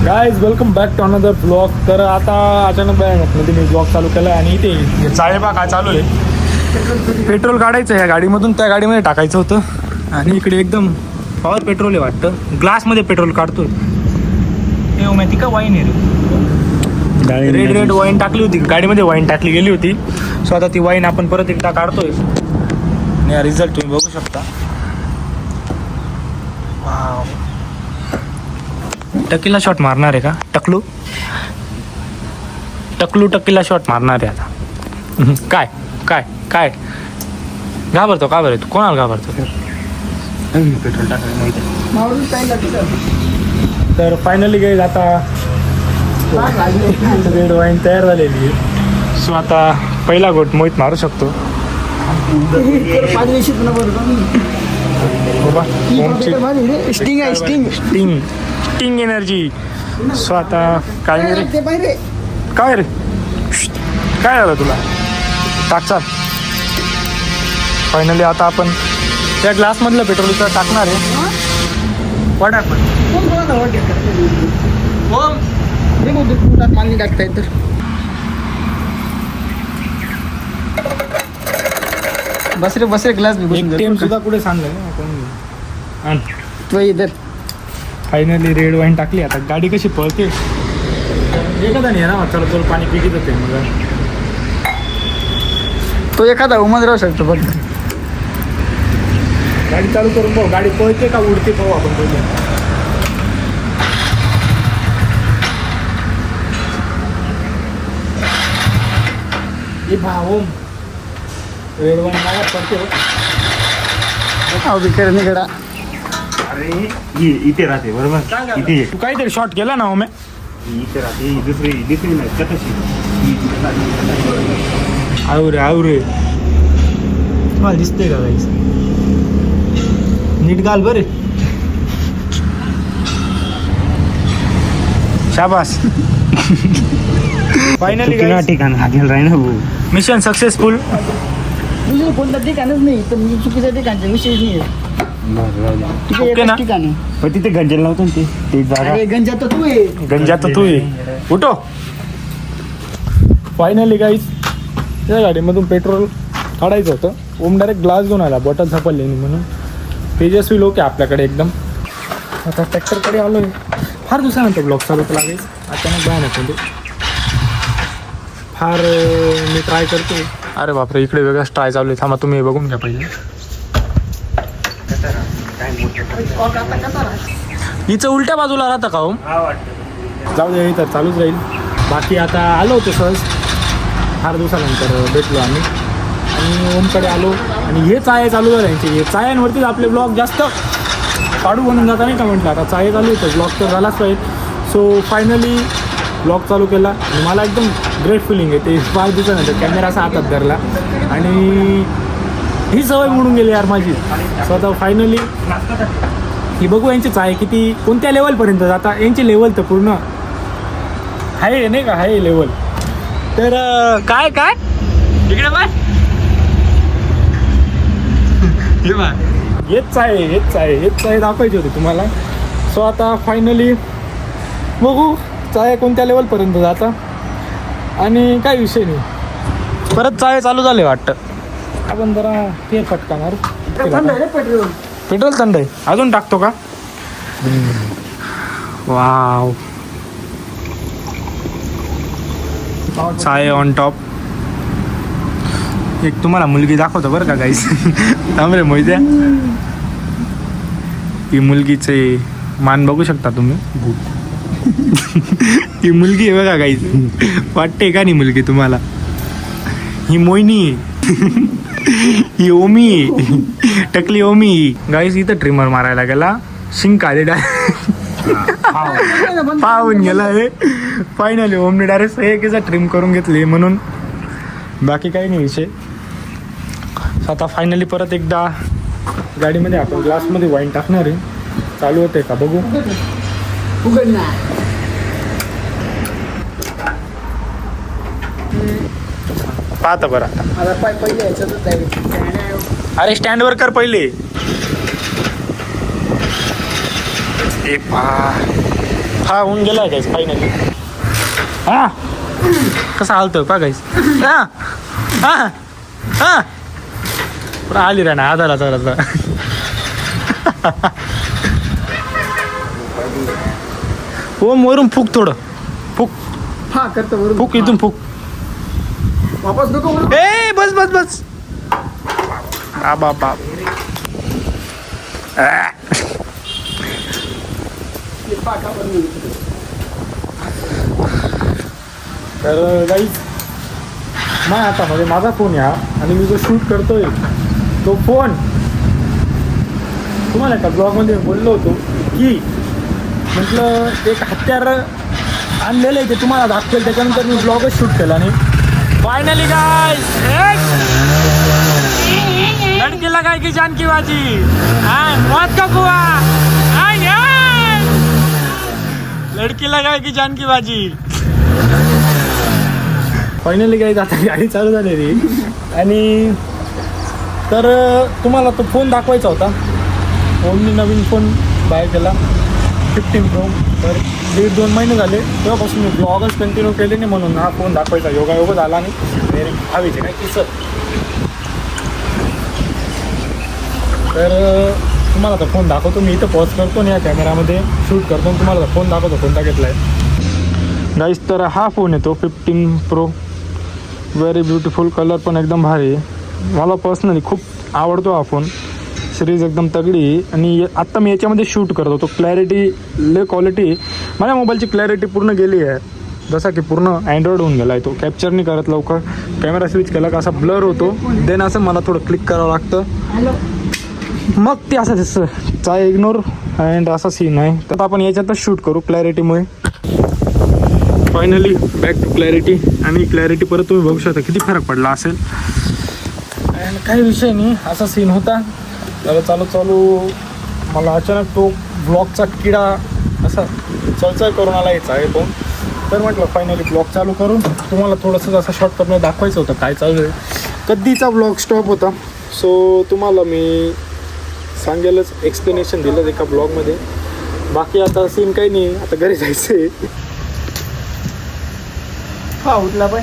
Guys welcome back to another blog. तर आता अचानक मध्ये मी ब्लॉग चालू केला आणि इथे चाळेबा काय चालू आहे. पेट्रोल काढायचं ह्या गाडीमधून त्या गाडीमध्ये टाकायचं होतं आणि इकडे एकदम पॉवर पेट्रोल आहे वाटतं. ग्लासमध्ये पेट्रोल काढतोय. हे माहिती का वाईन आहे रे. रेड वाईन टाकली होती गाडीमध्ये, वाईन टाकली गेली होती. सो आता ती वाईन आपण परत एकदा काढतोय आणि रिझल्ट तुम्ही बघू शकता. वाव. टकीला शॉट मारणार आहे का? टकीला शॉट मारणार आहे आता. काय काय काय घाबरतो का बरं तू? कोणाला घाबरतो? पेट्रोल टाकायला. तर फायनली गेल आता रेड वाईन तयार झालेली आहे. सो आता पहिला गोट मोहित मारू शकतो. Sting energy. सो आता काय रे काय रे काय झालं तुला? टाक चाल. फायनली आता आपण त्या ग्लासमधलं पेट्रोल इथं टाकणार आहे. वाटा पण पाणी टाकताय तर बस रे ग्लास टेम सुद्धा कुठे सांगलं ना कोणी. तो इधर फायनली रेड वाईन टाकली. आता गाडी कशी पळते एखादा नाही ना. चला चल पाणी पिकीत होते. मग तो एखादा उमद राहू शकतो बघ. गाडी चालू करून पाहू गाडी पळते का उडते पाहू आपण पहिले. भाऊ रेड वाईन मागा पडते. बिकर निकडा. अरे ये इथे राहते बरोबर. इथे तू काहीतरी शॉट केला ना ओमे. इथे राहते. दुसरी नाही का तशी. आऊ रे तुम्हाला दिसतंय का गाईस? नीट घाल बरे. शाबास. फायनली ठिकाण हागेल राही ना भाऊ. Mission successful. तुझं कोणतं ठिकाणच नाही तर मी चुकीच्या ठिकाणचा विषय नाही आहे. ओके ना? ठिकाण आहे. पण तिथे गंजल नव्हतं ना ते जागा. अरे गंजा तर तू आहे. गंजा तर तू आहे. उठो. फायनली गाईस त्या गाडीमधून पेट्रोल काढायचं होतं. ओम डायरेक्ट ग्लास घेऊन आला बॉटल सापडली नाही म्हणून. तेजस्वी लोक आहे आपल्याकडे एकदम. आता ट्रॅक्टरकडे आलो आहे. फार दिवसानंतर ब्लॉग चालू केला गाईस. अचानक बाहेर होते फार मी ट्राय करतो. अरे बापरे इकडे वेगळाच ट्राय चालू आहे. थांबा तुम्ही बघून घ्या पहिले. हिचं उलट्या बाजूला राहतं का ओम? जाऊ दे तर चालूच राहील. बाकी आता आलो होतो सहज. फार दिवसानंतर भेटलो आम्ही आणि ओमकडे आलो आणि हे चाळे चालू झाले यांचे. हे चायांवरतीच आपले ब्लॉग जास्त काढू बनून जाता नाही का म्हटलं. आता चाळे चालू होतं ब्लॉग तर झालाच पाहिजे. सो फायनली ब्लॉग चालू केला आणि मला एकदम ग्रेट फिलिंग आहे. ते 5 दिवसानंतर कॅमेरा असा हातात धरला आणि ही सवय म्हणून गेली यार माझी. सो आता फायनली ही बघू यांची चाय किती कोणत्या लेवलपर्यंत जाता. यांची लेवल तर पूर्ण आहे नाही का, आहे लेवल. तर काय काय इकडे बाय हे बाय हेच चाय दाखवायची होती तुम्हाला. सो आता फायनली बघू चाय कोणत्या लेवलपर्यंत जाता आणि काय विषय नाही. परत चाय चालू झाले वाटतं. आपण जरा फेर फटकाणार. पेट्रोल थंड आहे. अजून टाकतो का? Wow chai on top. एक तुम्हाला मुलगी दाखवतो बरं का गाईस. थांब रे मोहित्या. ही मुलगीचे मान बघू शकता तुम्ही. ही मुलगी आहे बघा गाईस. वाटते का नाही मुलगी तुम्हाला? ही मोहिनी. ही ओमी. टकली ओमी गाईस. इथं ट्रिमर मारायला गेला. शिंक आले पाहून गेला हे. फायनली ओमने डायरेक्ट एक ट्रिम करून घेतली म्हणून. बाकी काही नाही विषय. आता फायनली परत एकदा गाडीमध्ये आपण ग्लासमध्ये वाईन टाकणार आहे. चालू होते का बघू. पाहता बरं आता. अरे स्टँडवर कर पहिले. हा होऊन गेलाय गाईस फायनली. हा कसा हालतोय पा गाईस. हा हा हा पुरा आली रे ना आधाला जरा. ओम वरून फुक थोडं फुक. हा करतो बरोबर. फुक इथून फुक. वापस नको बरोबर. ए बस बस बस. बाप बाप. तर गाईज माझ्या हातामध्ये माझा फोन या आणि मी जो शूट करतोय तो फोन तुम्हाला एका ब्लॉगमध्ये बोललो होतो की म्हटलं एक हत्यार आणलेलं आहे ते तुम्हाला दाखवेल, त्याच्यानंतर मी ब्लॉगच शूट केला आणि फायनली गाईज लड़की लगाई की जान की बाजी मौत का कुआं. लड़की लगाई की जान की बाजी. फायनली गाईज आता गाडी चालू झालेली आणि तर तुम्हाला तो फोन दाखवायचा होता. ओमनी नवीन फोन बाय केला 15 Pro. तर 1.5-2 महिने झाले तेव्हापासून मी ब्लॉगच कंटिन्यू केले नाही, म्हणून हा फोन दाखवायचा योगायोग झाला आणि हवेचे काय किसर. तर तुम्हाला तो फोन दाखवतो मी. इथं पॉज करतो आणि या कॅमेरामध्ये शूट करतो आणि तुम्हाला तो फोन दाखवतो कोणता घेतला आहे गाईस. तर हा फोन येतो 15 Pro. Very beautiful. कलर पण एकदम भारी आहे. मला पर्सनली खूप आवडतो हा फोन. सिरीज एकदम तगडी आहे आणि आत्ता मी याच्यामध्ये शूट करतो. तो क्लॅरिटी ले क्वालिटी माझ्या मोबाईलची क्लॅरिटी पूर्ण गेली आहे. जसा की पूर्ण अँड्रॉइड होऊन गेला आहे. तो कॅप्चर नाही करत लवकर. कॅमेरा स्विच केला का असा ब्लर होतो. देन असं मला थोडं क्लिक करावं लागतं मग ते असं दिसतं. चाय इग्नोर अँड असा सीन आहे. तर आपण याच्यातच शूट करू क्लॅरिटीमुळे. Finally back to clarity. आणि क्लॅरिटी परत तुम्ही बघू शकता किती फरक पडला असेल. अँड काही विषय नाही असा सीन होता. तर चालू मला अचानक तो ब्लॉगचा किडा असा चळचळ करून आला यायचा आहे तो. तर म्हटलं फायनली ब्लॉग चालू करून तुम्हाला थोडंसं असं शॉर्टकटमध्ये दाखवायचं होतं काय चालू आहे. कधीचा ब्लॉग स्टॉप होता. सो तुम्हाला मी सांगेलच एक्सप्लेनेशन दिलं एका ब्लॉगमध्ये. बाकी आता सीन काही नाही. आता घरी जायचं आहे. हा उठला पण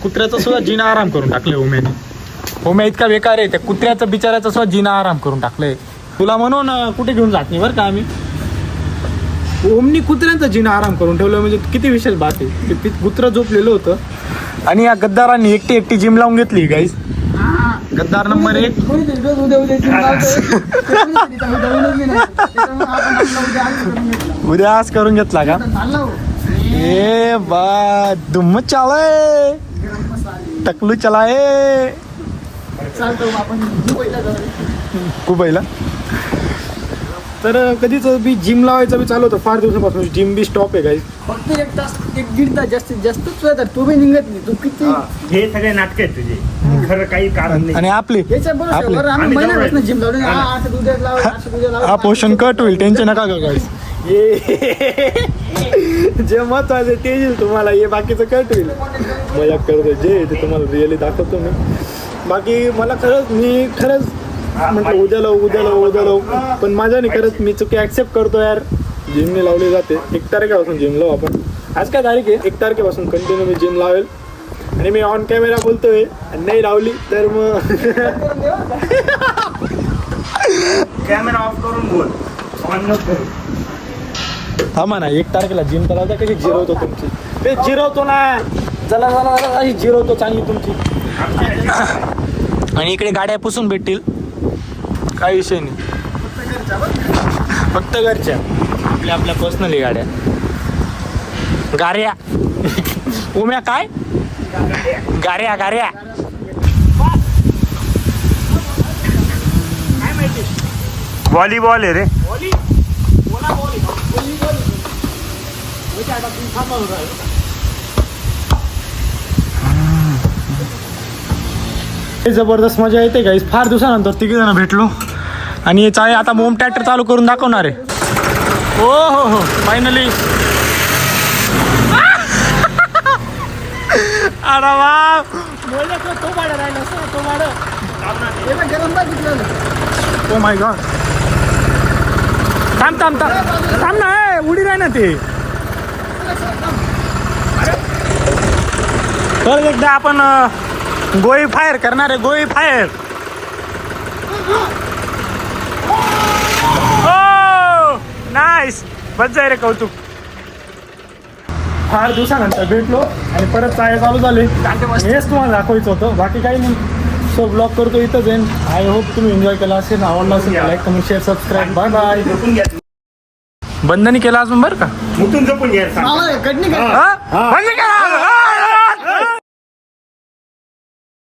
कुत्र्याचा सुद्धा जिना आराम करून टाकले ओम्याने. ओम्या इतका बेकार आहे त्या कुत्र्याचं बिचाराचा सुद्धा जिना आराम करून टाकले. तुला म्हणून कुठे घेऊन जात नाही बरं का आम्ही. ओमनी कुत्र्यांचा जिना आराम करून ठेवलं म्हणजे किती विशेष बात आहे. ते कुत्रं झोपलेलं होतं आणि या गद्दारांनी एकटी जिम लावून घेतली गाईस. गद्दार नंबर 1. उद्या आज करून घेतला का. ए बा दुम्म चालाय टकलू चलाय कुबईला. तर कधीच बी जिम लावायचं बी चालू होतं फार दिवसापासून. जिम बी स्टॉप आहे गाईस. फक्त 1 तास 1-1.5 तास जास्तीत जास्त तुझा तो बी निघत नाही. तू किती हे सगळे नाटक आहेत तुझे. खरं काही कारण नाही. आणि आपले याच्या बरोबर आम्ही महिन्यापासून जिम लावले. असं उद्या लाव असं उद्या लाव. हा पोषण कट होईल टेन्शन नका का गाईस. जे महत्वाचं ते येईल तुम्हाला. हे बाकीचं कट होईल. मजा करतो जे ते तुम्हाला रिअली दाखवतो मी. बाकी मला खरंच म्हटलं उद्या लावू पण माझ्याने खरंच मी चुकी ॲक्सेप्ट करतो यार. जिमने लावली जाते. 1 तारखेपासून जिम लावू आपण. आज काय तारीख आहे. 1 तारखेपासून कंटिन्यू मी जिम लावेल. आणि मी ऑन कॅमेरा बोलतोय आणि नाही लावली तर मग कॅमेरा ऑफ करून बोल. ऑन नको. थांबा ना 1 तारखेला जिम करायला कशी जिरवतो तुमची. ते जिरवतो ना. चला अशी जिरवतो चांगली तुमची. आणि इकडे गाड्या पुसून भेटतील. काही विषय नाही. फक्त घरच्या आपल्या पर्सनली गाड्या. गाऱ्या ओम्या काय गाऱ्या व्हॉलीबॉल आहे रे. जबरदस्त मजा येते गाईस. फार दिवसानंतर 3 जण भेटलो आणि चाय आता मोम ट्रॅक्टर चालू करून दाखवणार आहे. हो फायनली. अरे वा ओ माय गॉड. थांब थांब थांब थांब ना उडी नाही ना ते तर एकदा आपण गोळी फायर करणार आहे गोळी फायर ओ नाईस बस जाय रे कौतुक फार दिवसानंतर भेटलो आणि परत चालू झाले हेच तुम्हाला दाखवायचं होतं बाकी काही नाही सो ब्लॉग करतो इथंच जाईन आय होप तुम्ही एन्जॉय केला असेल आवडला असेल like comment share subscribe bye bye झोपून घ्या बंधनी केला अजून बरं का मुतून झोपून घ्या मामा, कटणी कर. बंद केला